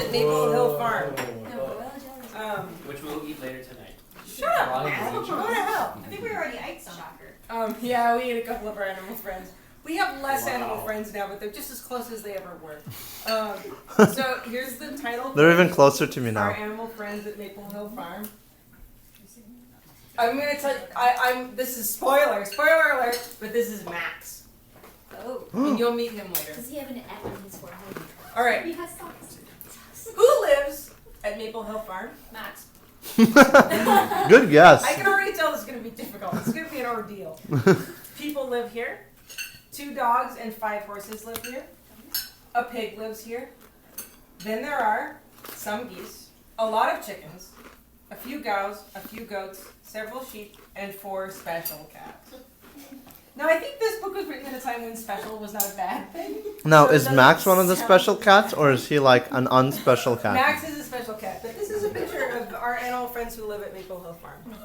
at Maple Hill Farm. Which we'll eat later tonight. Shut up, man. Go to hell. I think we already ate some. Yeah, we ate a couple of our animal friends. We have less animal friends now, but they're just as close as they ever were. So here's the title. They're even closer to me Our now. animal friends at Maple Hill Farm. I'm gonna tell. This is spoiler alert, but this is Max, Oh. and you'll meet him later. Does he have an F on his forehead? All right. He has socks. Who lives at Maple Hill Farm? Max. Good guess. I can already tell this is gonna be difficult. It's gonna be an ordeal. People live here. 2 dogs and 5 horses live here. A pig lives here. Then there are some geese, a lot of chickens, a few cows, a few goats, several sheep, and 4 special cats. Now, I think this book was written at a time when special was not a bad thing. Now, So it is doesn't Max one of the sound- special cats, or is he like an unspecial cat? Max is a special cat, but this is a picture of our animal friends who live at Maple Hill Farm.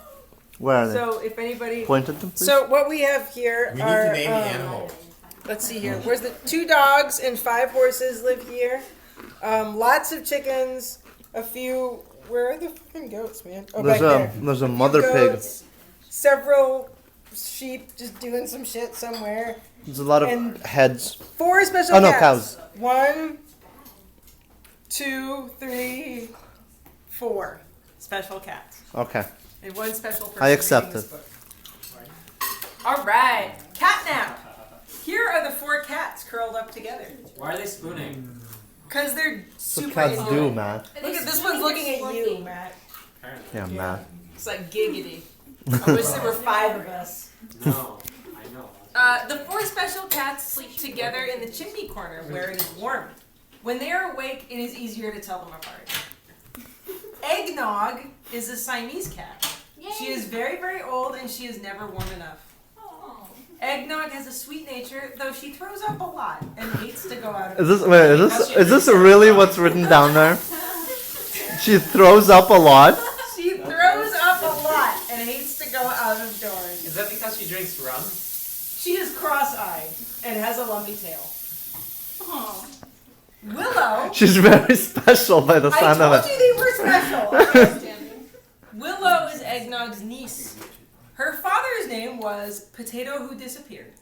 Where are they? So, if anybody... Point at them, please. So, what we have here We are... need to name the animal. Let's see here. Where's the 2 dogs and 5 horses live here? Lots of chickens. A few. Where are the fucking goats, man? Oh, back there. There's a Few mother pig. goats, several sheep just doing some shit somewhere. There's a lot of and- heads. 4 special Oh no, cats. cows. 1, 2, 3, 4 special cats. Okay. And 1 special person I accept reading this it. book. All right, cat nap. Here are the 4 cats curled up together. Why are they spooning? Because they're That's what super cats into do, it. Matt. Look at this one's looking at you, Matt. Apparently. Yeah, Matt. It's like giggity. I wish there were 5 of us. No, I know. The 4 special cats sleep together in the chimney corner where it is warm. When they are awake, it is easier to tell them apart. Eggnog is a Siamese cat. She is very, very old and she is never warm enough. Eggnog has a sweet nature, though she throws up a lot and hates to go out of Is this really what's written down there? She throws up a lot. She throws up a lot and hates to go out of doors. Is that because she drinks rum? She is cross-eyed and has a lumpy tail. Willow. She's very special by the I sound told of you it. they were special. Willow is Eggnog's niece. Her father's name was Potato Who Disappeared.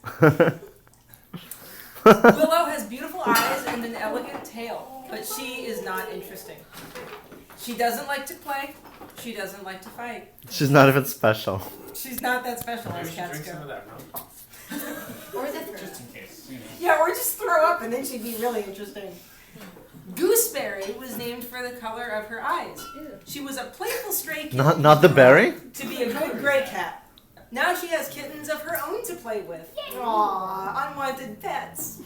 Willow has beautiful eyes and an elegant tail, but she is not interesting. She doesn't like to play. She doesn't like to fight. She's not even special. She's not that special Maybe as she cats drinks some go. of that rum. Or the fruit. Just in case. Yeah, or just throw up and then she'd be really interesting. Gooseberry was named for the color of her eyes. She was a playful stray kitten Not the berry? to be a good gray cat. Now she has kittens of her own to play with. Aww, unwanted pets.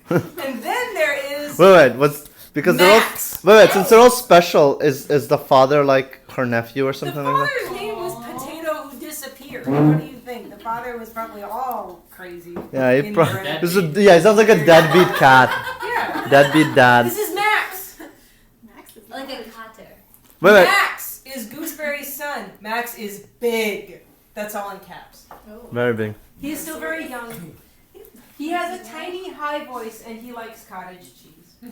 And then there is Wait, what's because Max. they're all since they're all special, is the father like her nephew or The something like that? father's name was Potato Who Disappeared. What do you think? The father was probably all crazy. Yeah, he Ignorant. he sounds like a deadbeat cat. Yeah. Deadbeat dad. This is Max. Max is like a cutter. Wait. Max is Gooseberry's son. Max is big. That's all in caps. Very big. He is still very young. He has a tiny high voice and he likes cottage cheese.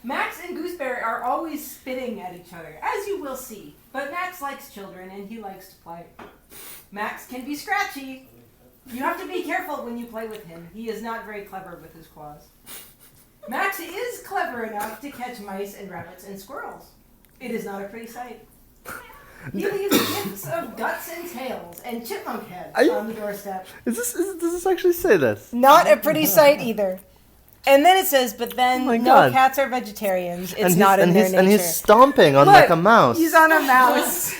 Max and Gooseberry are always spitting at each other, as you will see. But Max likes children and he likes to play. Max can be scratchy. You have to be careful when you play with him. He is not very clever with his claws. Max is clever enough to catch mice and rabbits and squirrels. It is not a pretty sight. He leaves gifts of guts and tails and chipmunk heads on the doorstep. Does this actually say this? Not a pretty sight either. And then it says, but then Oh my no God. cats are vegetarians. It's and not in their he's, nature. And he's stomping on Look, like a mouse. He's on a mouse.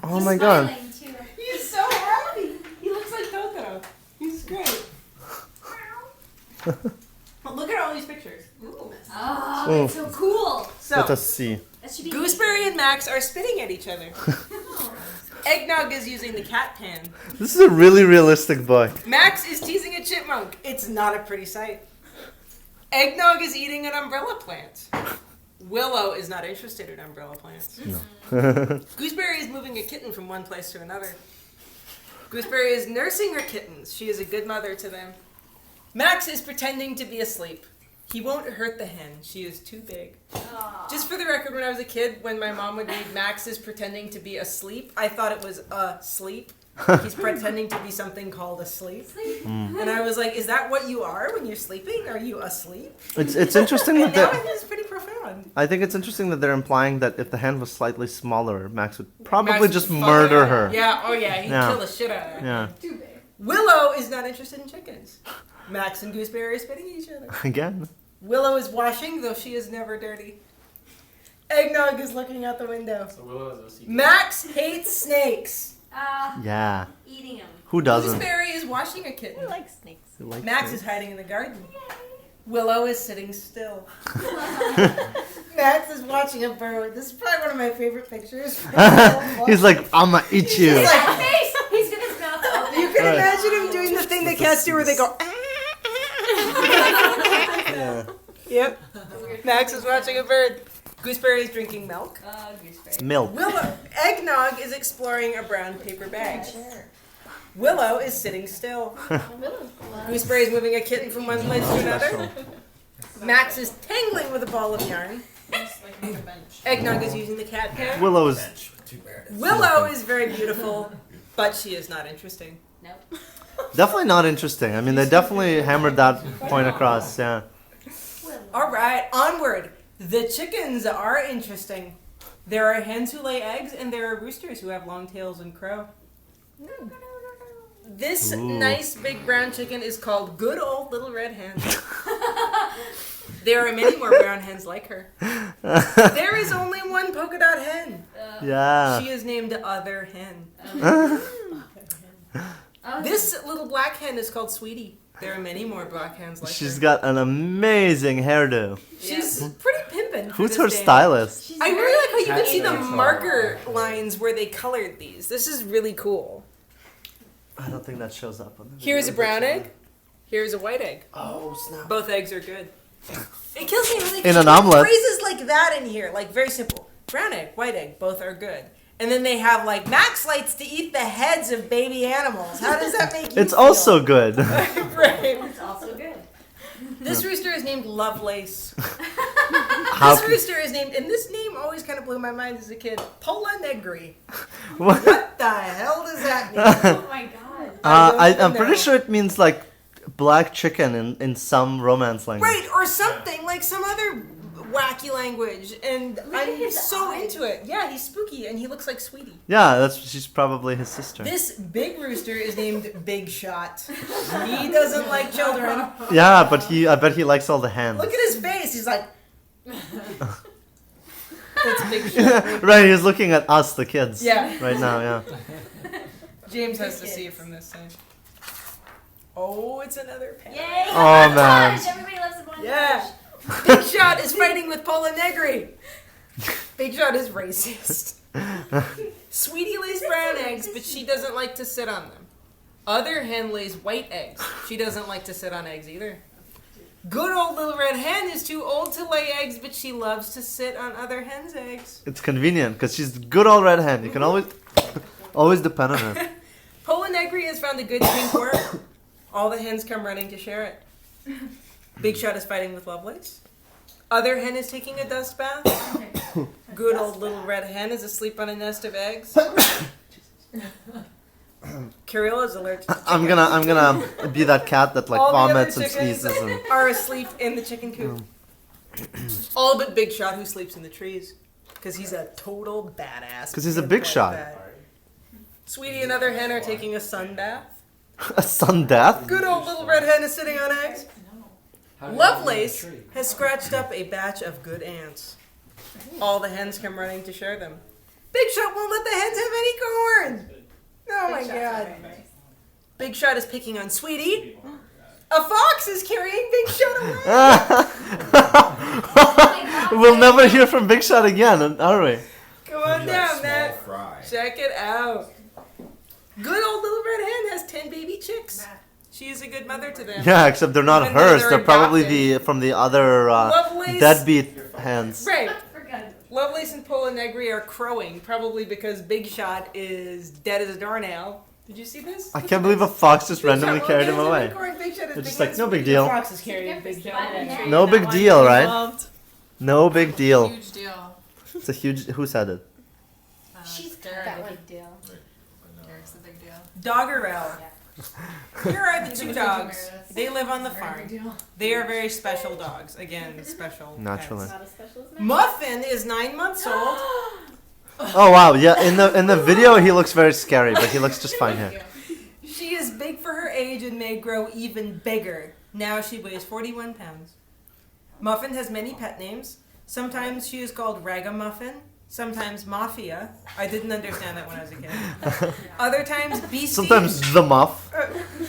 Oh my god. Smiling, too. He's so happy. He looks like Totoro. He's great. But look at all these pictures. Ooh. Oh, Oh. that's so cool. So, Let us see. That should be Gooseberry and Max are spitting at each other. Eggnog is using the cat pan. This is a really realistic boy. Max is teasing a chipmunk. It's not a pretty sight. Eggnog is eating an umbrella plant. Willow is not interested in umbrella plants. No. Gooseberry is moving a kitten from one place to another. Gooseberry is nursing her kittens. She is a good mother to them. Max is pretending to be asleep. He won't hurt the hen. She is too big. Aw. Just for the record, when I was a kid, when my mom would read Max is pretending to be asleep, I thought it was asleep. He's pretending to be something called asleep. And I was like, is that what you are when you're sleeping? Are you asleep? It's interesting And that now I they're- think it's pretty profound. I think it's interesting that they're implying that if the hen was slightly smaller, Max would probably Max just would murder fuck her. Yeah, oh yeah, he'd Yeah. kill the shit out of her. Yeah. Too big. Willow is not interested in chickens. Max and Gooseberry are spitting at each other. Again. Willow is washing, though she is never dirty. Eggnog is looking out the window. So Willow is a secret. Max hates snakes. Yeah. Eating them. Who doesn't? Gooseberry is washing a kitten. I like snakes. Who likes Max it? is hiding in the garden. Willow is sitting still. Max is watching a bird. This is probably one of my favorite pictures. He's like, I'ma eat you. He's like, Face! He's got his mouth open. you can Right. imagine him doing the thing that cats do where they go. Yeah. Yep. Max is watching a bird. Gooseberry is drinking milk. Gooseberry. Milk. Willow Eggnog is exploring a brown paper bag. Willow is sitting still. Gooseberry is moving a kitten from one place to another. Max is tangling with a ball of yarn. Eggnog is using the cat pen. Willow's Willow is very beautiful, but she is not interesting. Nope. definitely not interesting. I mean, they definitely hammered that point across. Yeah. All right, onward. The chickens are interesting. There are hens who lay eggs, and there are roosters who have long tails and crow. This Ooh. nice big brown chicken is called Good Old Little Red Hen. There are many more brown hens like her. There is only one polka dot hen. Yeah. She is named Other Hen. Oh, This little black hen is called Sweetie. There are many more black hens like She's her. got an amazing hairdo. She's pretty pimpin'. for Who's this her day. stylist? I really like how you can see the That's marker lines where they colored these. This is really cool. I don't think that shows up on the Here's a video. brown egg. Here's a white egg. Oh snap! Both eggs are good. It kills me when they In an put omelet. phrases like that in here. Like very simple. Brown egg, white egg, both are good. And then they have like Max likes to eat the heads of baby animals. How does that make you It's feel? also good. Right. It's also good. This rooster is named Lovelace. How This rooster is named, and this name always kind of blew my mind as a kid. Pola Negri. What? What the hell does that mean? Oh my god. I'm pretty know. sure it means like black chicken in some romance language. Right, or something like some other wacky language, and Look at I'm his so eyes. into it. Yeah, he's spooky, and he looks like Sweetie. Yeah, she's probably his sister. This big rooster is named Big Shot. He doesn't like children. Yeah, but I bet he likes all the hands. Look at his face. He's like. That's Big Shot. Right, he's looking at us, the kids. Yeah. Right now, yeah. James has to see it from this side. Oh, it's another pen. Yay! Oh, man. Montage! Everybody loves the montage. Yeah. Big Shot is fighting with Pola Negri. Big Shot is racist. Sweetie lays brown eggs, but she doesn't like to sit on them. Other hen lays white eggs. She doesn't like to sit on eggs either. Good old little red hen is too old to lay eggs, but she loves to sit on other hens' eggs. It's convenient because she's a good old red hen. You can always depend on her. Pola Negri has found a good pink worm. All the hens come running to share it. Big Shot is fighting with Lovelace. Other hen is taking a dust bath. Good old little red hen is asleep on a nest of eggs. Cariola is allergic to I'm gonna be that cat that like All the other vomits and chickens sneezes and are asleep in the chicken coop. All but Big Shot, who sleeps in the trees. Because he's a total badass. 'Cause he's a pimp big like shot. that. Sweetie and other hen are taking a sun bath. a sun death. Good old little red hen is sitting on eggs. How did Lovelace it get in the tree? has scratched up a batch of good ants. All the hens come running to share them. Big Shot won't let the hens have any corn. Oh my god. Big Shot is picking on Sweetie. A fox is carrying Big Shot away. We'll never hear from Big Shot again, are we? Come on down, Small Matt. fry. Check it out. Good old little red hen has 10 baby chicks. She is a good mother to them. Yeah, except they're not Even though hers. they're They're probably adopted. from the other Lovelace. deadbeat hens. Right. Forgot. Lovelace and Pola Negri are crowing, probably because Big Shot is dead as a doornail, Did you see this? I can't believe a fox just randomly carried him away. They're They're just like, no big deal. Fox is carrying Big Joe away. No big deal, right? No big deal. Huge deal. It's a huge. Who said it? She's Derek. that big deal. Derek's the big deal. Doggerel. Here are the two dogs. They live on the farm. They are very special dogs. Again, special. Naturally. pets. Not as special as mine. Muffin is 9 months old. Oh wow, yeah. In the video, he looks very scary, but he looks just fine here. She is big for her age and may grow even bigger. Now she weighs 41 pounds. Muffin has many pet names. Sometimes she is called Ragamuffin. Sometimes Mafia. I didn't understand that when I was a kid. Other times Beastie. Sometimes the muff,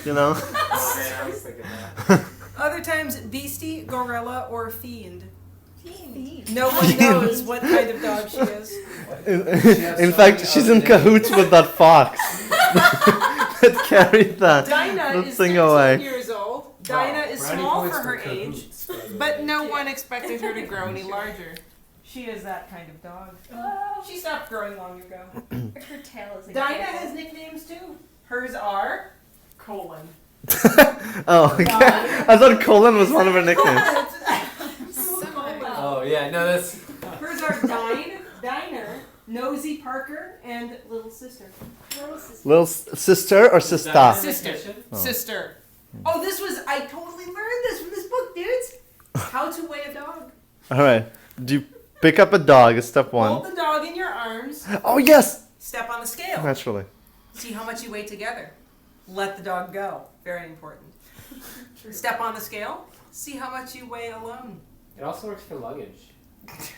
you know. Oh, man, I was thinking that. Other times Beastie, Gorilla, or Fiend. Fiend. No one knows what kind of dog she is. In fact, she's in cahoots with that fox that carried the Dinah is thing 13 away. years old. Dinah is Brownie small points for her cahoots, age, by the way. but no one expected her to grow any larger. She is that kind of dog. She stopped growing long ago. Her tail is Dinah has nicknames too. Hers are Colon. Oh, okay. I thought Colin was one of her nicknames. Oh yeah, no, that's. Hers are Diner, Nosy Parker, and Little Sister. Little sister or sister? Sister. Oh. Sister. Oh, I totally learned this from this book, dudes. How to weigh a dog. All right. Do you pick up a dog? Is step Hold one. the dog in your arms. Oh yes. Step on the scale. Naturally. See how much you weigh together. Let the dog go. Very important. Step on the scale. See how much you weigh alone. It also works for luggage.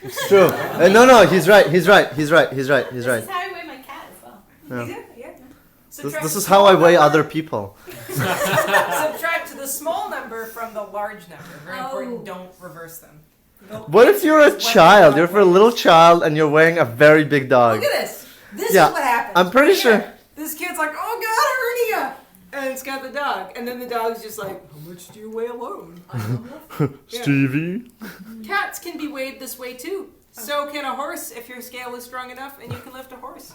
It's true. No, he's right. He's right. This is how I weigh my cat as well. Yeah. Yeah. This is how I weigh other people. Subtract the small number from the large number. Very important. Don't reverse them. What if you're a child? You're for a little child and you're weighing a very big dog. Look at this. This Yeah, is what happens. I'm pretty Right sure- here. This kid's like, oh god, hernia. And it's got the dog. And then the dog's just like, how much do you weigh alone? Stevie. Cats can be weighed this way too. So can a horse if your scale is strong enough and you can lift a horse.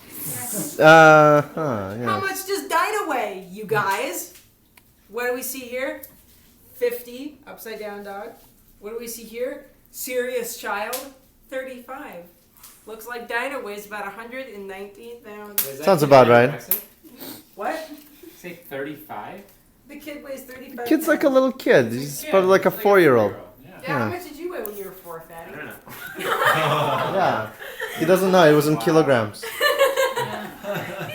How Yeah. much does Dinah weigh, you guys? What do we see here? 50, upside down dog. What do we see here? Serious child, 35. Looks like Dinah weighs about 119 pounds. Is that Sounds about right. anorexic? What? Say 35. The kid weighs 35 Kid's like a pounds. little kid. He's Yeah, probably like a it's 4-year-old. Yeah. Yeah, Yeah. how much did you weigh when you were 4, I Fatty? don't know. Yeah. He doesn't know. It was in Wow. kilograms. He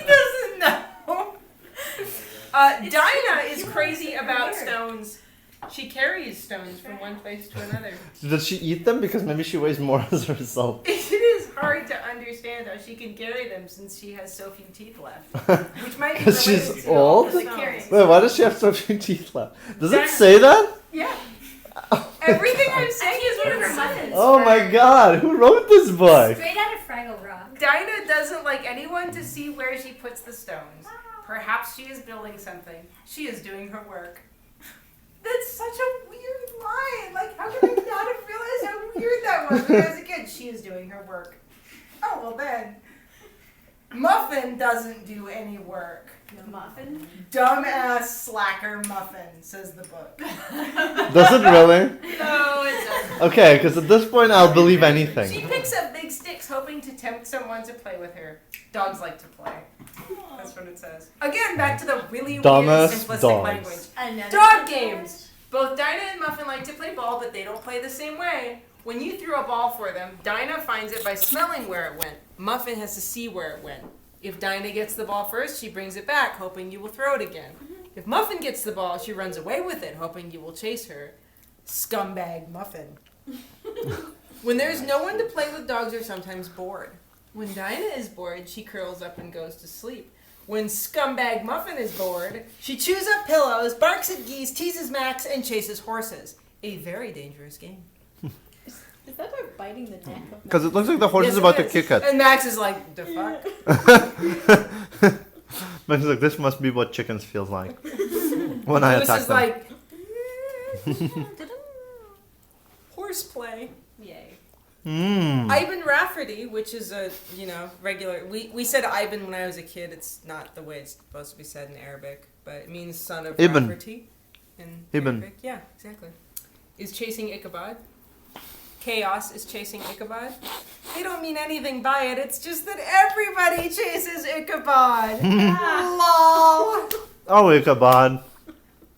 doesn't know. Dinah is crazy about stones. She carries stones from one place to another. Does she eat them? Because maybe she weighs more as a result. It is hard to understand how she can carry them since she has so few teeth left. Which might be 'Cause related she's to all old? the The stones. carrying. Wait, why does she have so few teeth left? Does it say that? Yeah. Everything I'm saying is what one of it her says. buttons. Oh my god, who wrote this book? Straight out of Fraggle Rock. Dinah doesn't like anyone to see where she puts the stones. Perhaps she is building something. She is doing her work. That's such a weird line. Like, how could I not have realized how weird that was when I was a kid? She is doing her work. Oh, well then. Muffin doesn't do any work. The muffin. Dumbass slacker Muffin, says the book. Does it really? No, it doesn't. Okay, because at this point I'll believe She anything. picks up big sticks hoping to tempt someone to play with her. Dogs like to play. That's what it says. Again, back to the really Dumbass weird simplistic dogs. language. Another Dog games. Both Dinah and Muffin like to play ball, but they don't play the same way. When you threw a ball for them, Dinah finds it by smelling where it went. Muffin has to see where it went. If Dinah gets the ball first, she brings it back, hoping you will throw it again. If Muffin gets the ball, she runs away with it, hoping you will chase her. Scumbag Muffin. When there's no one to play with, dogs are sometimes bored. When Dinah is bored, she curls up and goes to sleep. When Scumbag Muffin is bored, she chews up pillows, barks at geese, teases Max, and chases horses. A very dangerous game. Is that her biting the neck of Because it looks like the horse Yes, is about it to is. kick it. And Max is like, the fuck? But he's like, this must be what chickens feels like when I Lewis attack is them. like, horseplay. Yay. Mmm. Ivan Rafferty, which is a, regular... We said Ivan when I was a kid. It's not the way it's supposed to be said in Arabic, but it means son of Ibn. Rafferty in Ibn. Arabic. Yeah, exactly. Is chasing Ichabod. Chaos is chasing Ichabod. They don't mean anything by it. It's just that everybody chases Ichabod. Lol. Oh, Ichabod.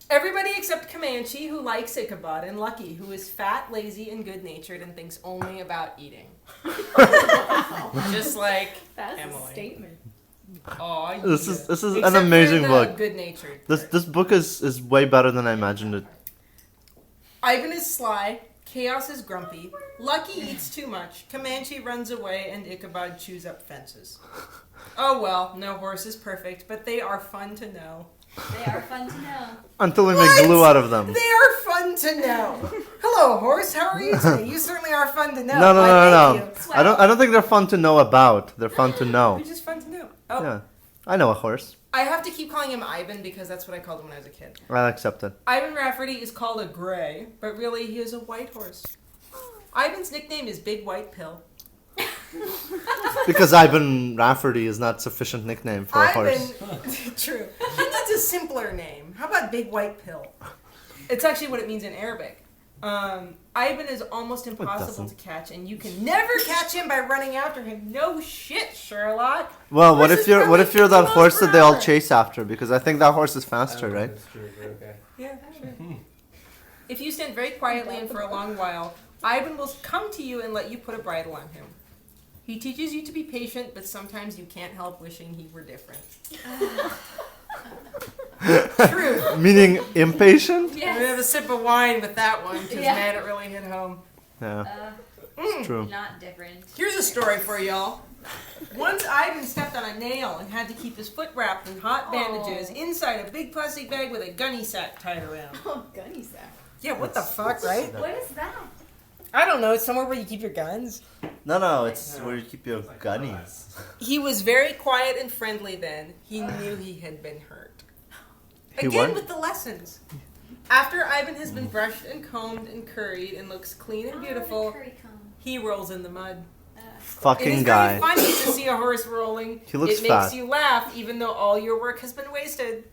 Everybody except Comanche, who likes Ichabod, and Lucky, who is fat, lazy, and good-natured and thinks only about eating. Just like That's Emily. a statement. Aw, This is Except an for amazing the book. Good-natured. This book is way better than I imagined it. Ivan is sly. Chaos is grumpy. Lucky eats too much. Comanche runs away, and Ichabod chews up fences. Oh well, no horse is perfect, but they are fun to know. They are fun to know. Until we What? make glue out of them. They are fun to know. Hello, horse. How are you today? You certainly are fun to know. No. Why, thank you. I don't think they're fun to know about. They're fun to know. They're just fun to know. Oh, Yeah. I know a horse. I have to keep calling him Ivan because that's what I called him when I was a kid. I'll accept it. Ivan Rafferty is called a gray, but really he is a white horse. Ivan's nickname is Big White Pill. Because Ivan Rafferty is not sufficient nickname for a horse. True. He needs a simpler name. How about Big White Pill? It's actually what it means in Arabic. Ivan is almost impossible to catch, and you can never catch him by running after him. No shit, Sherlock. Well, what Horses if you're run like 50 that miles horse per that they all hour. chase after? Because I think that horse is I faster, don't know if right? that's true, but okay. Yeah, sure. If you stand very quietly and for a long while, Ivan will come to you and let you put a bridle on him. He teaches you to be patient, but sometimes you can't help wishing he were different. True. Meaning impatient? I'm gonna have a sip of wine with that one, because Yeah. man, it really hit home. Yeah, Mm. it's true. Not different. Here's a story for y'all. Once Ivan stepped on a nail and had to keep his foot wrapped in hot bandages inside a big plastic bag with a gunny sack tied around. Oh, gunny sack. Yeah, what the fuck, right? What is that? I don't know, it's somewhere where you keep your guns. No, it's where you keep your gunnies. He was very quiet and friendly then. He knew he had been hurt. He Again what? with the lessons. After Ivan has been brushed and combed and curried and looks clean and beautiful, Curry comb. he rolls in the mud. It Fucking is guy. very funny to see a horse rolling. He looks it makes fat. you laugh even though all your work has been wasted.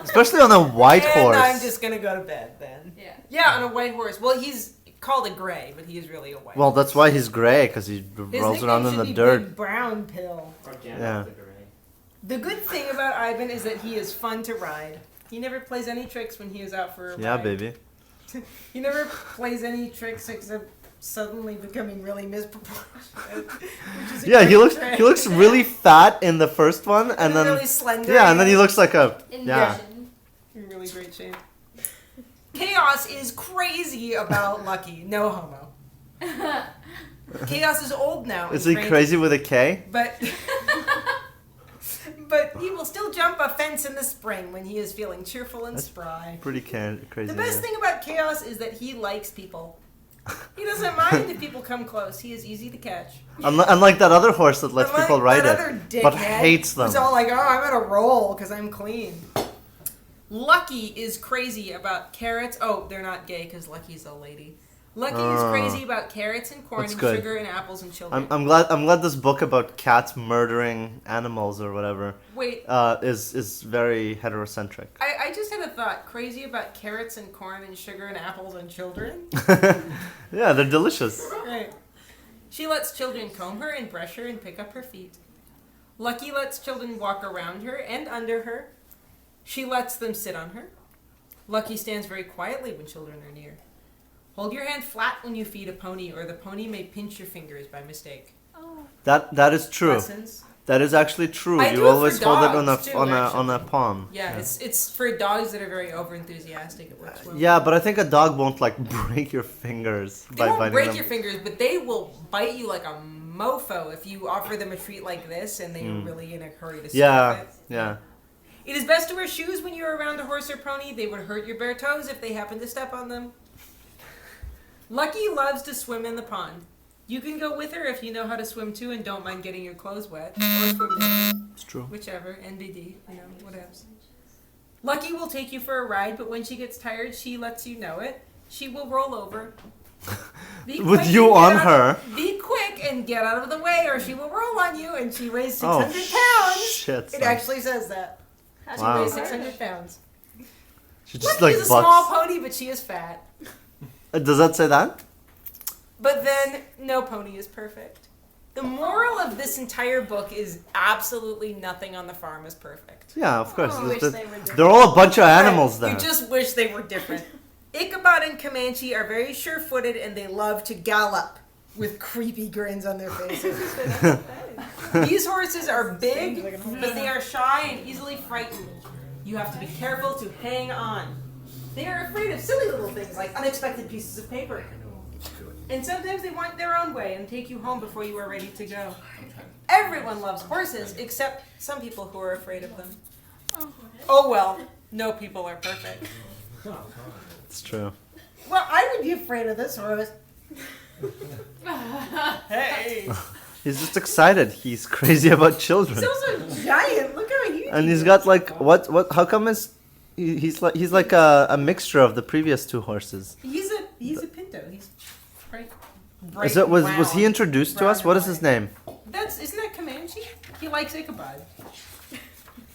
Especially on a white and horse. I'm just gonna go to bed then. Yeah. Yeah, on a white horse. Well, he's called a gray, but he is really a white Well, horse. that's why he's gray, because he His rolls nickname around in should the be dirt. Big Brown Pill. Or Yeah. Gandalf the Grey. The good thing about Ivan is that he is fun to ride. He never plays any tricks when he is out for a Yeah, ride. baby. He never plays any tricks except suddenly becoming really misproportionate. which is a Yeah, he great trick. looks really fat in the first one, and then really slender. yeah, and then he looks like a yeah. Inversion. in really great shape. Chaos is crazy about Lucky. No homo. Chaos is old now. Is and he cranky, crazy with a K? But but he will still jump a fence in the spring when he is feeling cheerful and spry. Pretty crazy. The best yeah. thing about Chaos is that he likes people. He doesn't mind if people come close. He is easy to catch. Unlike that other horse that lets Unlike people ride that it, other but dickhead hates them. Who's all like, oh, I'm gonna roll because I'm clean. Lucky is crazy about carrots. Oh, they're not gay because Lucky's a lady. Lucky is crazy about carrots and corn That's and good. sugar and apples and children. I'm glad this book about cats murdering animals or whatever Wait, is very heterocentric. I just had a thought. Crazy about carrots and corn and sugar and apples and children? Yeah, they're delicious. Right. She lets children comb her and brush her and pick up her feet. Lucky lets children walk around her and under her. She lets them sit on her. Lucky stands very quietly when children are near. Hold your hand flat when you feed a pony, or the pony may pinch your fingers by mistake. Oh. That is true. Lessons. That is actually true. I do You it always for hold it on dogs, a too, on a actually. palm. Yeah, it's for dogs that are very overenthusiastic. It works well. Yeah, but I think a dog won't like break your fingers They by won't biting break them. your fingers, but they will bite you like a mofo if you offer them a treat like this and they are really in a hurry to Yeah, stuff it. yeah. It is best to wear shoes when you are around a horse or pony. They would hurt your bare toes if they happen to step on them. Lucky loves to swim in the pond. You can go with her if you know how to swim too and don't mind getting your clothes wet. Or swim naked. It's true. Whichever. NBD. You know, whatevs. Lucky will take you for a ride, but when she gets tired, she lets you know it. She will roll over. Be With quick you and on get her. out- Be quick and get out of the way, or she will roll on you, and she weighs 600 Oh, pounds. shit. It son. actually says that. She Wow. weighs 600 pounds. She just Lucky like is a small bucks. pony, but she is fat. Does that say that? But then, no pony is perfect. The moral of this entire book is absolutely nothing on the farm is perfect. Yeah, of course. I wish They're- they were different. They're all a bunch of animals Right. there. You just wish they were different. Ichabod and Comanche are very sure-footed, and they love to gallop with creepy grins on their faces. These horses are big, but they are shy and easily frightened. You have to be careful to hang on. They are afraid of silly little things like unexpected pieces of paper. And sometimes they want their own way and take you home before you are ready to go. Everyone loves horses, except some people who are afraid of them. Oh well, no people are perfect. It's true. Well, I would be afraid of this horse. Hey! He's just excited. He's crazy about children. He's also giant. Look how huge. And he he's is. got like what? How come he's like a mixture of the previous two horses? He's a pinto. He's bright. Is it was he brown. introduced to us? Brown What and is his white. name? Isn't that Comanche? He likes Ichabod.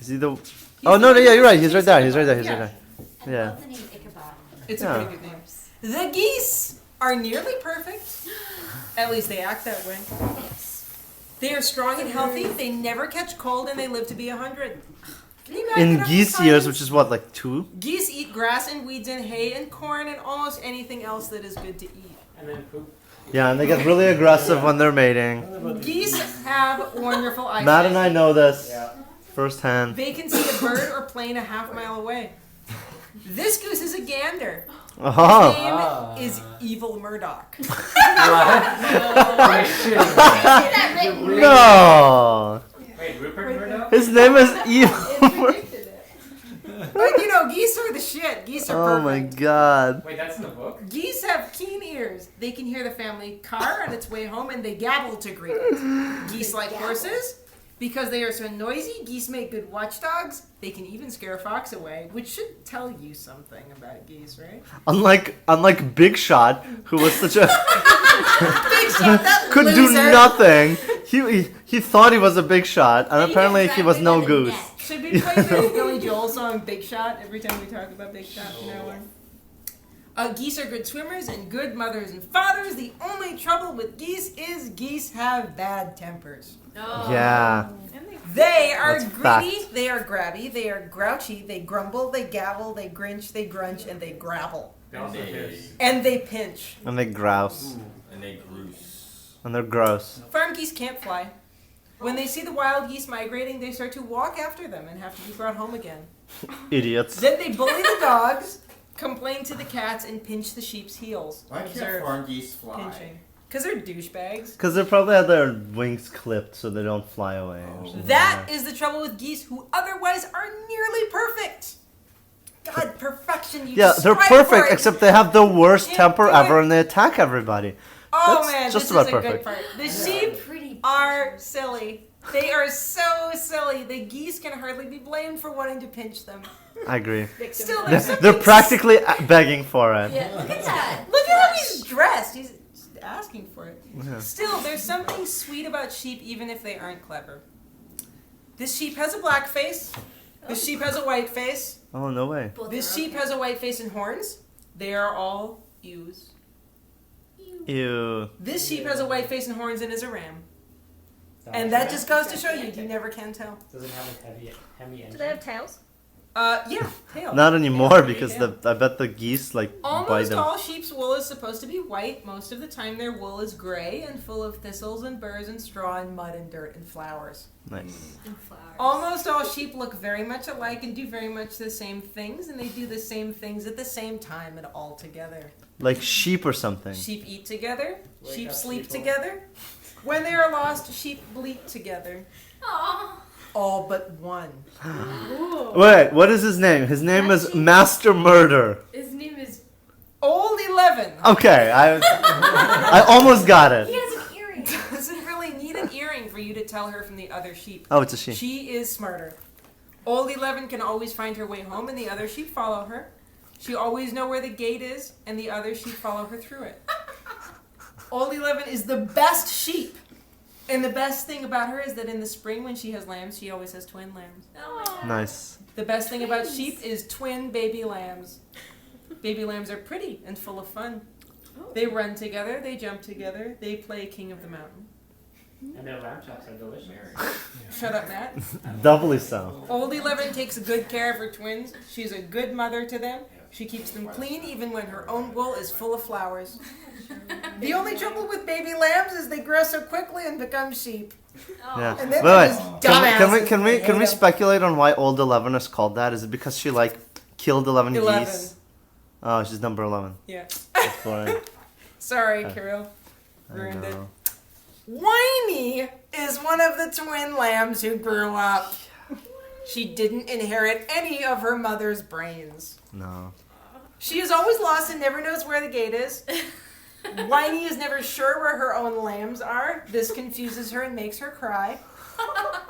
Is he the? He's Oh no, the yeah, you're right. one He's who right there. likes He's right there. Ichabod. He's right there. Yeah. Love the name Ichabod. It's Yeah. a pretty good name. The geese are nearly perfect. At least they act that way. Yes. They are strong and healthy. They never catch cold, and they live to be 100. Can you imagine In how geese many years, times- which is what, like 2? Geese eat grass and weeds and hay and corn and almost anything else that is good to eat. And then poop. Yeah, and they get really aggressive when they're mating. Geese have wonderful eyesight. Matt and I know this Yeah. firsthand. They can see a bird or plane a half mile away. This goose is a gander. His Oh, name is Evil Murdoch. What? Are you shitting me? that written? no! Wait, Rupert Murdoch? His name is Evil. But you know, geese are the shit. Geese are Oh my perfect. god. Wait, that's in the book? Geese have keen ears. They can hear the family car on its way home, and they gabble to greet it. Geese like horses. Because they are so noisy, geese make good watchdogs. They can even scare a fox away, which should tell you something about geese, right? Unlike Big Shot, who was such a Big shot, that could do loser. nothing. He thought he was a big shot, and He apparently gets he was right no by the goose. neck. Should we play the Billy Joel song Big Shot every time we talk about Big Shot from now on? Geese are good swimmers and good mothers and fathers. The only trouble with geese is geese have bad tempers. Yeah. They are That's greedy, fact. they are grabby, they are grouchy, they grumble, they gabble, they grinch, they grunch, and they grapple. They also piss. And they pinch. And they grouse. And they groose. And they're gross. Farm geese can't fly. When they see the wild geese migrating, they start to walk after them and have to be brought home again. Idiots. Then they bully the dogs, complain to the cats, and pinch the sheep's heels. Why can't Observe farm geese fly? pinching. Because they're douchebags. Because they probably had their wings clipped so they don't fly away. Or something That like is the trouble with geese who otherwise are nearly perfect. God, perfection, you Yeah, just they're strive for perfect, it. except they have the worst Yeah, temper yeah. ever and they attack everybody. Oh That's man, just this about is a perfect. good part. The sheep Pretty are silly. They are so silly. The geese can hardly be blamed for wanting to pinch them. I agree. Still, They're, there's something. they're practically begging for it. Yeah, look at that. Look at how he's dressed. He's asking for it. Yeah. Still, there's something sweet about sheep, even if they aren't clever. This sheep has a black face. This sheep has a white face. Oh, no way. Both This are sheep okay. has a white face and horns. They are all ewes. Ew. This sheep has a white face and horns and is a ram. And that just goes to show you never can tell. Does it have a heavy engine? Do they have tails? Yeah, tail. Not anymore Yeah, because tail. I bet the geese like bite Almost them. all sheep's wool is supposed to be white. Most of the time their wool is gray and full of thistles and burrs and straw and mud and dirt and flowers. Nice. And flowers. Almost all sheep look very much alike and do very much the same things, and they do the same things at the same time and all together. Like sheep or something. Sheep eat together. Wake Sheep up, sleep sheeple. together. When they are lost, sheep bleat together. Aww. All but one. Wait, what is his name? His name is Actually- Master Murder. His name is. Old 11 Okay, I almost got He it. has an earring. doesn't really need an earring for you to tell her from the other sheep. Oh, it's a she. She is smarter. Old 11 can always find her way home, and the other sheep follow her. She always know where the gate is, and the other sheep follow her through it. Old 11 is the best sheep. And the best thing about her is that in the spring when she has lambs, she always has twin lambs. Nice. The best thing about sheep is twin baby lambs. Baby lambs are pretty and full of fun. They run together, they jump together, they play King of the Mountain. And their lamb chops are delicious. Shut up, Matt. Doubly so. Old 11 takes good care of her twins. She's a good mother to them. She keeps them clean even when her own wool is full of flowers. The only trouble with baby lambs is they grow so quickly and become sheep. Yeah. And then Wait, they're wait. just Can we dumbasses. speculate on why Old 11 is called that? Is it because she like killed 11 11. geese? Oh, she's number 11. Yeah. That's why. Sorry, Okay. Kirill. I Ruined it. know. Whiny is one of the twin lambs who grew up. She didn't inherit any of her mother's brains. No. She is always lost and never knows where the gate is. Whiny is never sure where her own lambs are. This confuses her and makes her cry.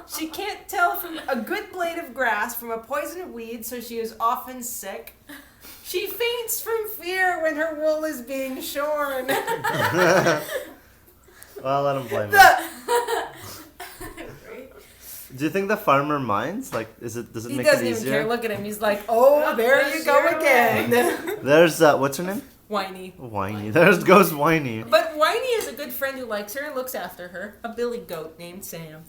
She can't tell from a good blade of grass from a poisoned weed, so she is often sick. She faints from fear when her wool is being shorn. Well, let him blame her. The- Do you think the farmer minds? Like, does it he make doesn't it even care. easier? Look at him. He's like, oh, there you go again. There's what's her name? Whiny. Whiny. There goes Whiny. But Whiny is a good friend who likes her and looks after her. A billy goat named Sam.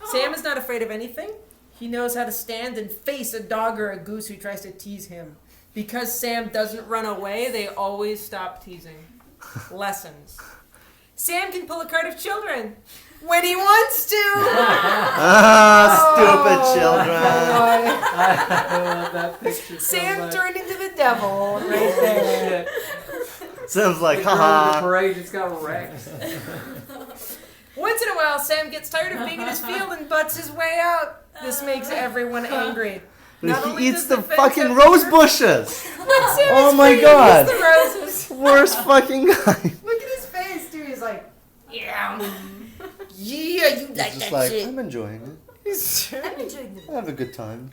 Sam is not afraid of anything. He knows how to stand and face a dog or a goose who tries to tease him. Because Sam doesn't run away, they always stop teasing. Lessons. Sam can pull a cart of children when he wants to. Stupid children. I love that picture. Sam turned into the devil right there. Sounds like, The haha. parade just got wrecked. Once in a while, Sam gets tired of being in his field and butts his way out. This makes everyone angry. Not only He eats does the fence fucking have rose to- bushes. When Sam Oh is my free, he God. eats the roses. Worst fucking guy. Look at his face, dude. He's like, yeah, yeah, you like He's just that like, shit. I'm enjoying it. I'm enjoying it. I have a good time.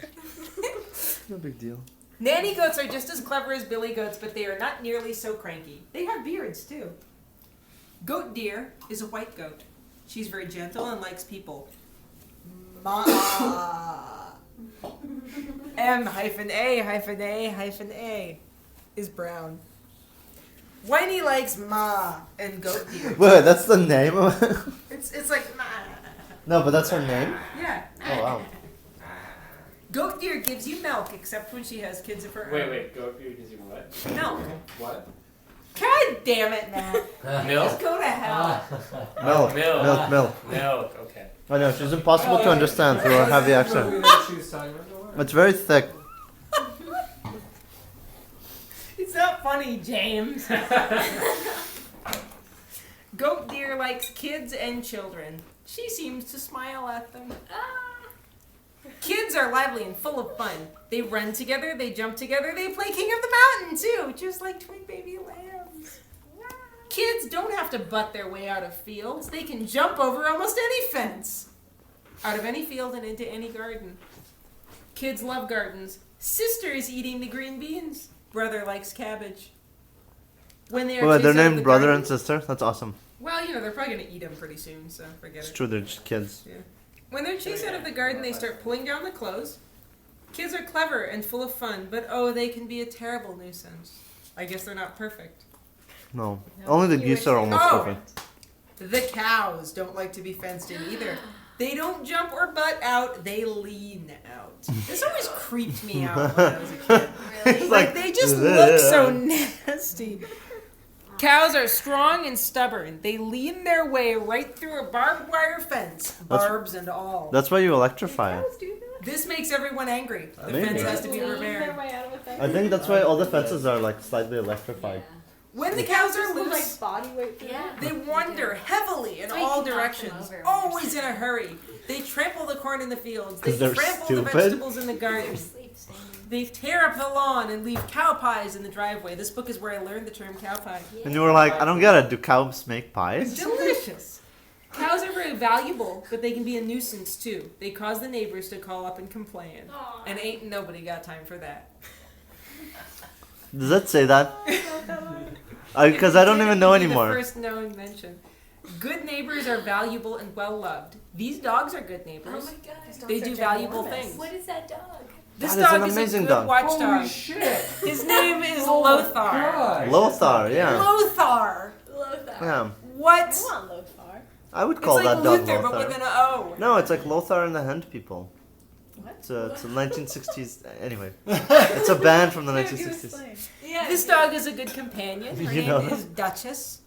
No big deal. Nanny goats are just as clever as billy goats, but they are not nearly so cranky. They have beards too. Goat deer is a white goat. She's very gentle and likes people. Ma. M-A-A-A is brown. Whiny likes ma and goat deer. Wait, that's the name of it? It's like ma. No, but that's her name? Yeah. Oh, wow. Goat deer gives you milk, except when she has kids of her own. Wait, go up here because you what? Milk. What? God damn it, Matt. Milk? Just go to hell. Milk. Milk. Milk, milk. Milk, okay. I know, she's impossible to understand through her heavy accent. It's very thick. It's not funny, James. Goat deer likes kids and children. She seems to smile at them. Kids are lively and full of fun. They run together, they jump together, they play King of the Mountain too, just like twin baby lambs. Kids don't have to butt their way out of fields. They can jump over almost any fence. Out of any field and into any garden. Kids love gardens. Sister is eating the green beans. Brother likes cabbage. When they are Wait, chased they're out of named the brother garden- and sister? That's awesome. Well, you know, they're probably going to eat them pretty soon, so forget It's it. true, they're just kids. When they're chased out of the garden, they start pulling down the clothes. Kids are clever and full of fun, but oh, they can be a terrible nuisance. I guess they're not perfect. No. Only the geese are almost Oh. perfect. The cows don't like to be fenced in either. They don't jump or butt out, they lean out. This always creeped me out when I was a kid. It's Like, they just look so nasty. Cows are strong and stubborn. They lean their way right through a barbed wire fence, barbs and all. That's why you electrify it. This makes everyone angry. The Maybe. fence has to be repaired. I think that's why all the fences are like slightly electrified. When the cows are loose, body weight. Yeah. they wander heavily in So you all can knock them directions, over when always in a hurry. They trample the corn in the fields. They 'Cause they're trample the stupid? vegetables in the garden. They tear up the lawn and leave cow pies in the driveway. This book is where I learned the term cow pie. And you were like, I don't get it. Do cows make It's pies? delicious. Cows are very valuable, but they can be a nuisance too. They cause the neighbors to call up and complain. And ain't nobody got time for that. Does that say that? Because I don't even know Considered to be anymore. The first known mention. Good neighbors are valuable and well loved. These dogs are good Oh neighbors. my god. They do valuable things. What is that dog? This That is dog an is amazing a good dog. watchdog. Holy shit! His name is Oh my Lothar. God. Lothar, yeah. Lothar. Lothar. Yeah. What? I want Lothar. I would It's call like that dog Luther, but with Lothar. an O. No, it's like Lothar and the Hand People. What? It's a 1960s. Anyway, it's a band from the 1960s. Yeah. This dog is a good companion. Her You know name that? is Duchess.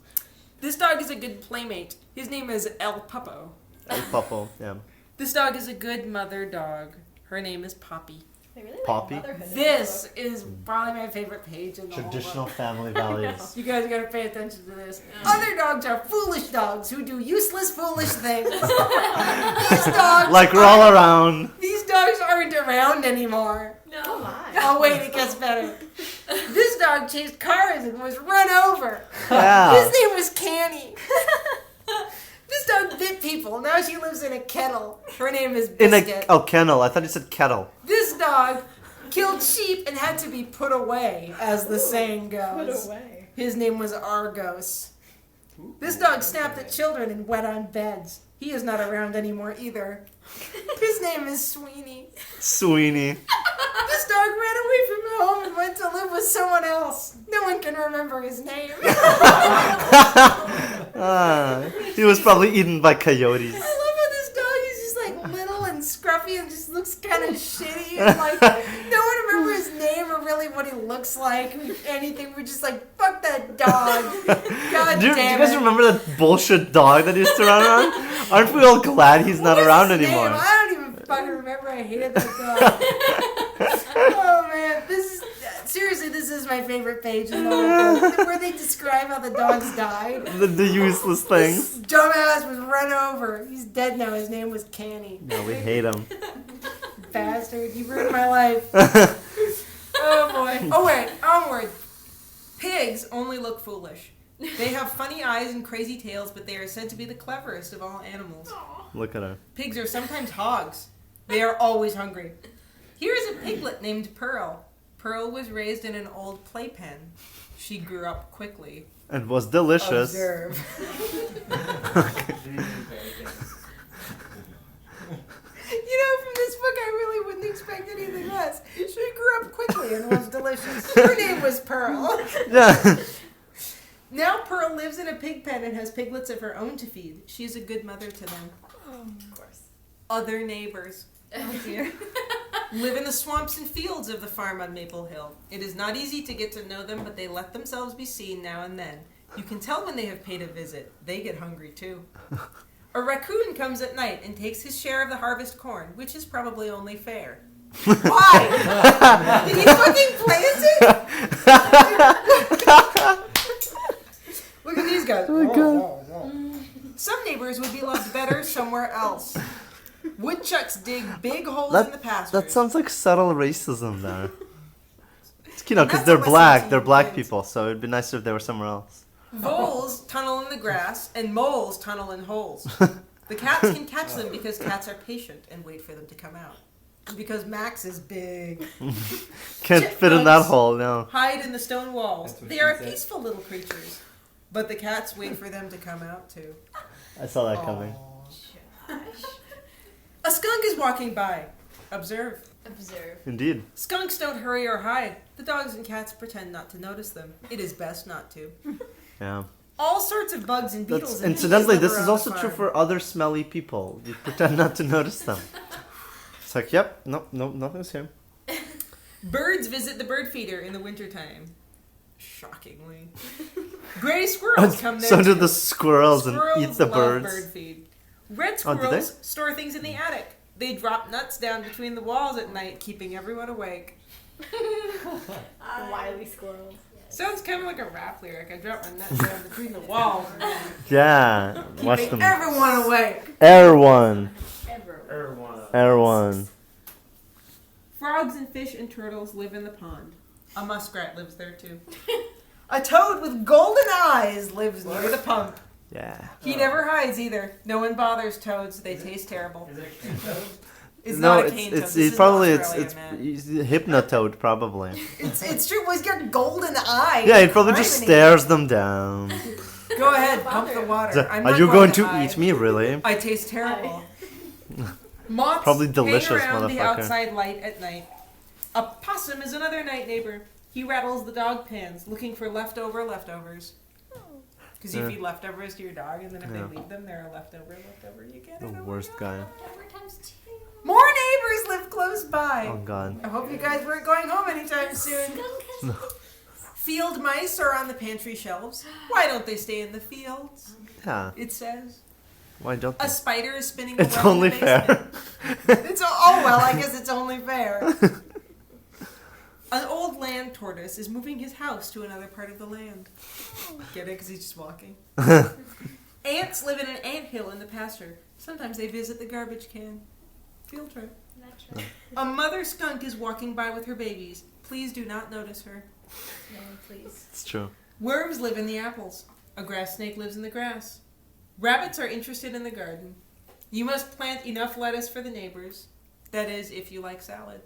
This dog is a good playmate. His name is El Pupo. El Papo, yeah. This dog is a good mother dog. Her name is Poppy. They really like Poppy? motherhood in This book. is probably my favorite page in the Traditional whole family values. book. You guys gotta pay attention to this. Other dogs are foolish dogs who do useless, foolish things. These dogs Like we're all around. These dogs aren't around anymore. No. Oh my. Oh wait, it gets better. This dog chased cars and was run over. Yeah. His name was Canny. This dog bit people. Now she lives in a kennel. Her name is In Biscuit. a kennel. I thought you said kettle. This dog killed sheep and had to be put away, as the saying goes. away. His name was Argos. This dog snapped at children and wet on beds. He is not around anymore either. His name is Sweeney. Sweeney. This dog ran away from home and went to live with someone else. No one can remember his name. He was probably eaten by coyotes. I love how this dog is just like little and scruffy and just looks kind of shitty and like no one remembers his name or really what he looks like or anything. We're just like, fuck that dog. God Do you damn guys it. remember that bullshit dog that used to run around? Aren't we all glad he's not What was around his anymore? name? I don't even fucking remember. I hated that dog. Oh man, this is seriously, this is my favorite page in the whole book, where they describe how the dogs died. The useless This things. dumbass was run over. He's dead now. His name was Canny. No, we hate him. Bastard, you ruined my life. Oh boy. Oh wait, onward. Pigs only look foolish. They have funny eyes and crazy tails, but they are said to be the cleverest of all animals. Look at her. Pigs are sometimes hogs. They are always hungry. Here is a piglet named Pearl. Pearl was raised in an old playpen. She grew up quickly. And was delicious. Observe. You know, from this book, I really wouldn't expect anything less. She grew up quickly and was delicious. Her name was Pearl. Yeah. Now Pearl lives in a pig pen and has piglets of her own to feed. She is a good mother to them. Of course. Other neighbors Oh dear. live in the swamps and fields of the farm on Maple Hill. It is not easy to get to know them, but they let themselves be seen now and then. You can tell when they have paid a visit. They get hungry too. A raccoon comes at night and takes his share of the harvest corn, which is probably only fair. Why? Did he fucking plant it? Look at these guys. Oh my God. Some neighbors would be loved better somewhere else. Woodchucks dig big holes in the pastures. That sounds like subtle racism there. It's, you know, because That's they're a black. West They're black Indians. people, so it'd be nicer if they were somewhere else. Voles tunnel in the grass, and moles tunnel in holes. The cats can catch them because cats are patient and wait for them to come out. And because Max is big. Can't fit in that Chipmunks hole, no. hide in the stone walls. That's what They she are said. peaceful little creatures. But the cats wait for them to come out too. I saw that coming. A skunk is walking by. Observe. Observe. Indeed. Skunks don't hurry or hide. The dogs and cats pretend not to notice them. It is best not to. Yeah. All sorts of bugs and beetles. That's, and incidentally, bees this live is around also the true farm. for other smelly people. You pretend not to notice them. It's like, yep, no, nothing's here. Birds visit the bird feeder in the wintertime. Shockingly. Gray squirrels come there So do too. the squirrels and eat the love birds. bird feed. Red Oh, do they? squirrels store things in the attic. They drop nuts down between the walls at night, keeping everyone awake. Wily squirrels. Sounds kind of like a rap lyric. I drop my nuts down between the walls, Yeah, watch keeping them. everyone awake. Everyone. Everyone. Everyone. Frogs and fish and turtles live in the pond. A muskrat lives there too. A toad with golden eyes lives near the pump. Yeah. He never hides either. No one bothers toads. They taste terrible. Is it a can toad? It's no, not a cane toad. it's This is probably in it's Australia, man. he's a hypnotoad probably. It's true. Well, he's got golden eyes. Yeah, he probably just Criminy. stares them down. Go ahead, pump the water. I'm Are not you going to die. eat me, really? I taste terrible. Moths Probably delicious, hang around the motherfucker. outside light at night. A possum is another night neighbor. He rattles the dog pans, looking for leftovers. Because you Yeah. feed leftovers to your dog, and then if Yeah. they leave them, they're a leftover. You get The it? Oh my worst God. guy. More neighbors live close by. Oh god. I hope you guys weren't going home anytime soon. Field mice are on the pantry shelves. Why don't they stay in the fields? Yeah. It says. Why don't A they? spider is spinning a It's web in only the fair. basement. I guess it's only fair. An old land tortoise is moving his house to another part of the land. Get it? Because he's just walking. Ants live in an anthill in the pasture. Sometimes they visit the garbage can. Field trip. A mother skunk is walking by with her babies. Please do not notice her. No, please. It's true. Worms live in the apples. A grass snake lives in the grass. Rabbits are interested in the garden. You must plant enough lettuce for the neighbors. That is, if you like salad.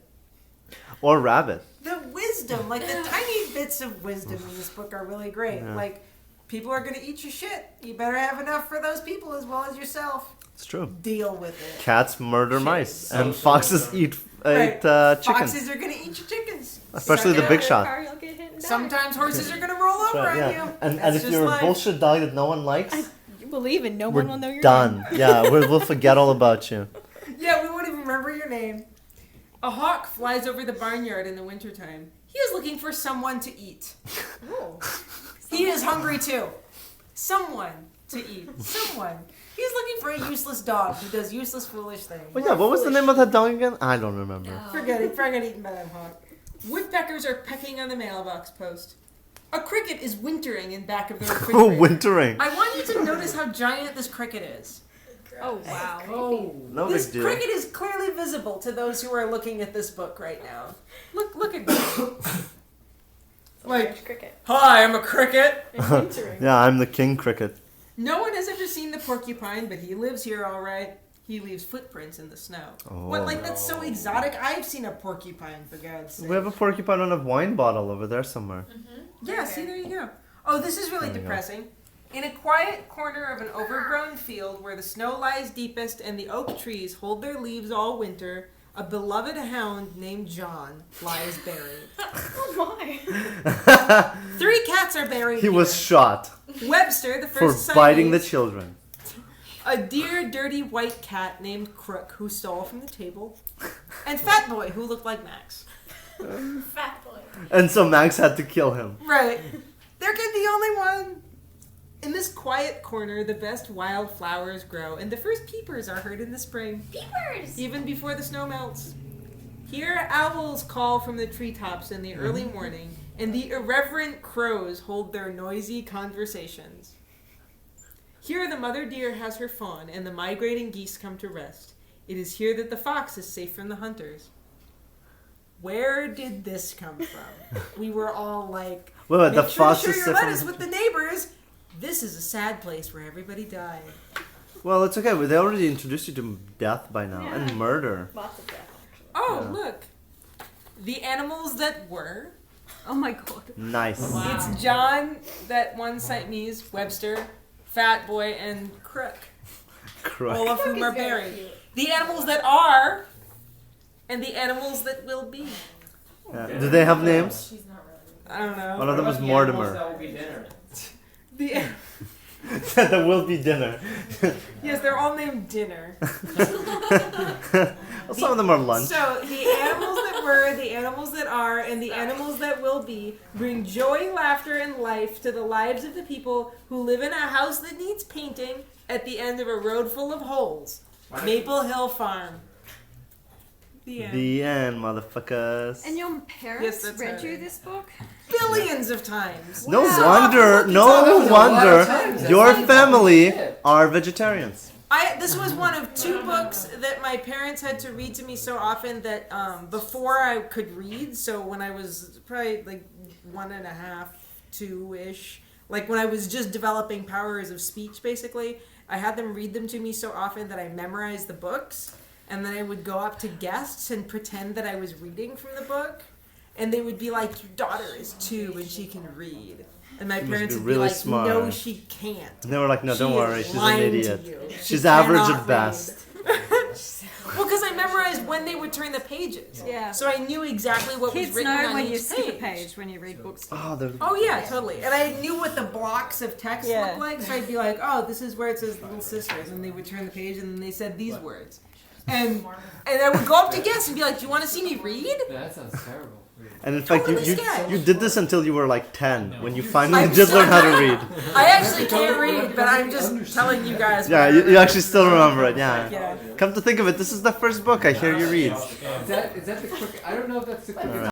Or rabbit. The wisdom, like the tiny bits of wisdom in this book are really great. Yeah. Like, people are going to eat your shit. You better have enough for those people as well as yourself. It's true. Deal with it. Cats murder mice, and Socialism. foxes eat Right. chickens. Foxes are going to eat your chickens. Especially Suck the it big up. shot. Car, you'll get hit and die. Sometimes horses are going to roll over Right, on yeah. you. And That's if just you're life. a bullshit dog that no one likes, You believe in no we're one will know your done. name. Yeah, we'll forget all about you. Yeah, we won't even remember your name. A hawk flies over the barnyard in the wintertime. He is looking for someone to eat. Oh. He is hungry too. Someone to eat. Someone. He's looking for a useless dog who does useless, foolish things. Well, yeah, what was the name of that dog again? I don't remember. Forget eating by that hawk. Woodpeckers are pecking on the mailbox post. A cricket is wintering in back of the refrigerator. Wintering. I want you to notice how giant this cricket is. Oh, wow. Oh. No This big deal. cricket is clearly visible to those who are looking at this book right now. Look at me. Like, Cricket. hi, I'm a cricket. And wintering. Yeah, I'm the king cricket. No one has ever seen the porcupine, but he lives here all right. He leaves footprints in the snow. Oh. What, like, that's so exotic? I've seen a porcupine, for God's sake. We have a porcupine on a wine bottle over there somewhere. Yeah, see, there you go. Oh, this is really There you go. depressing. In a quiet corner of an overgrown field where the snow lies deepest and the oak trees hold their leaves all winter, a beloved hound named John lies buried. Oh, my. 3 cats are buried He was shot here. Webster, the for first biting the Siamese, children. a dear, dirty white cat named Crook, who stole from the table, and Fat Boy, who looked like Max. Fat boy. And so Max had to kill him. Right. There can be only one. In this quiet corner, the best wild flowers grow, and the first peepers are heard in the spring, Peepers. even before the snow melts. Here, owls call from the treetops in the early morning, and the irreverent crows hold their noisy conversations. Here, the mother deer has her fawn, and the migrating geese come to rest. It is here that the fox is safe from the hunters. Where did this come from? We were all like, Wait, the make sure fox to is share safe your from lettuce the- with the neighbors. This is a sad place where everybody died. Well, it's okay. They already introduced you to death by now Yeah. and murder. Lots of death, actually. Oh, Yeah. look. The animals that were. Oh, my God. Nice. It's John, that one Siamese, Webster, Fat Boy, and Crook. Crook. All of Crook whom is are very buried. cute. The animals that are, and the animals that will be. Yeah. Do they have names? I don't know. One of them What is about the Mortimer. animals that will be dinner? The, There will be dinner. yes, they're all named Dinner. Well, some of them are lunch. So, the animals that were, the animals that are, and the animals that will be bring joy, laughter, and life to the lives of the people who live in a house that needs painting at the end of a road full of holes. Maple Hill Farm. The end. The end, motherfuckers. And your Yes, parents that's read right. you this book? Billions of times. No So wonder, often no it's a lot of times. wonder That's your like family shit. are vegetarians. This was one of 2 books that my parents had to read to me so often that before I could read, so when I was probably like 1.5, 2-ish, like when I was just developing powers of speech basically, I had them read them to me so often that I memorized the books. and then I would go up to guests and pretend that I was reading from the book, and they would be like, "Your daughter is 2 and she can read," and my She must parents be would really be like, smart. "No, she can't." And they were like, no, She don't is worry, she's an lying to idiot. you. She She's average cannot at best. Well, because I memorized when they would turn the pages. Yeah. So I knew exactly what Kids was written know on when each you skip a page. page when you read books. Oh, they're Oh yeah, totally. And I knew what the blocks of text Yeah. looked like, so I'd be like, "Oh, this is where it says Little Sisters," and they would turn the page, and then they said these words, and I would go up to guests and be like, "Do you want to see me read?" That sounds terrible. And in fact, Totally sketch. you did this until you were like 10, when you finally I'm did still- learn how to read. I actually can't read, but I'm just telling you guys. Yeah, what I you remember. actually still remember it, yeah. Yeah. Come to think of it, this is the first book I hear you read. Is that the quick? I don't know if that's the quickest